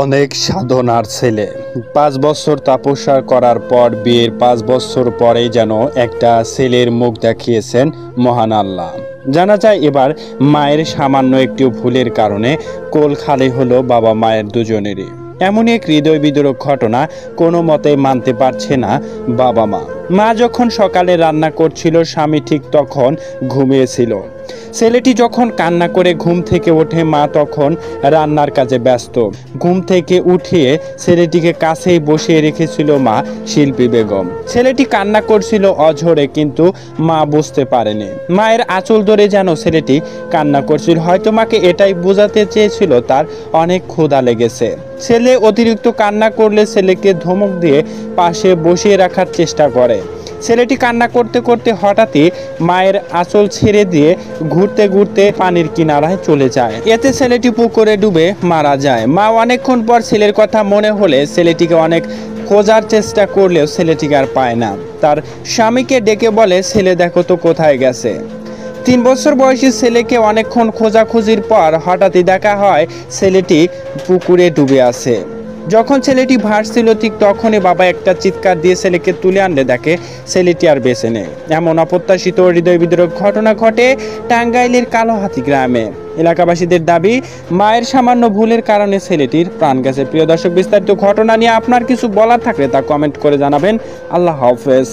অনেক সাধনার ছেলে 5 বছর তপস্যা করার পর বিয়ের 5 বছর পরেই যেন একটা ছেলের মুখ দেখিয়েছেন মহান আল্লাহ। জানা যায় এবার মায়ের সামান্য একটু ভুলের কারণে কোল খালি হলো বাবা মায়ের দুজনেরই। এমন এক হৃদয় বিদারক ঘটনা কোনো মতে মানতে পারছে না বাবা মা। মা যখন সকালে রান্না করছিল, স্বামী ঠিক তখন ঘুমিয়েছিল। ছেলেটি যখন কান্না করে ঘুম থেকে ওঠে, মা তখন রান্নার কাজে ব্যস্ত। ঘুম থেকে উঠিয়ে ছেলেটিকে কাছেই বসিয়ে রেখেছিল মা শিল্পী বেগম। ছেলেটি কান্না করছিল অঝরে, কিন্তু মা বুঝতে পারেনি। মায়ের আঁচল ধরে যেন ছেলেটি কান্না করছিল, হয়তো মাকে এটাই বোঝাতে চেয়েছিল তার অনেক ক্ষুধা লেগেছে। ছেলে অতিরিক্ত কান্না করলে ছেলেকে ধমক দিয়ে পাশে বসিয়ে রাখার চেষ্টা করে। ছেলেটি কান্না করতে করতে হঠাৎই মায়ের আঁচল ছেড়ে দিয়ে ঘুরতে ঘুরতে পানির কিনারায় চলে যায়। এতে ছেলেটি পুকুরে ডুবে মারা যায়। মা অনেকক্ষণ পর ছেলের কথা মনে হলে ছেলেটিকে অনেক খোঁজার চেষ্টা করলেও ছেলেটিকে আর পায় না। তার স্বামীকে ডেকে বলে, ছেলে দেখো তো কোথায় গেছে। 3 বছর বয়সী ছেলেকে অনেকক্ষণ খোঁজাখুঁজির পর হঠাৎই দেখা হয় ছেলেটি পুকুরে ডুবে আছে। যখন ছেলেটি ভাসছিল ঠিক তখনই বাবা একটা চিৎকার দিয়ে ছেলেকে তুলে আনলে দেখে ছেলেটি আর বেঁচে নেই। এমন অপ্রত্যাশিত হৃদয় বিদারক ঘটনা ঘটে টাঙ্গাইলের কালোহাতি গ্রামে। এলাকাবাসীদের দাবি, মায়ের সামান্য ভুলের কারণে ছেলেটির প্রাণ গেছে। প্রিয় দর্শক, বিস্তারিত ঘটনা নিয়ে আপনার কিছু বলার থাকলে তা কমেন্ট করে জানাবেন। আল্লাহ হাফেজ।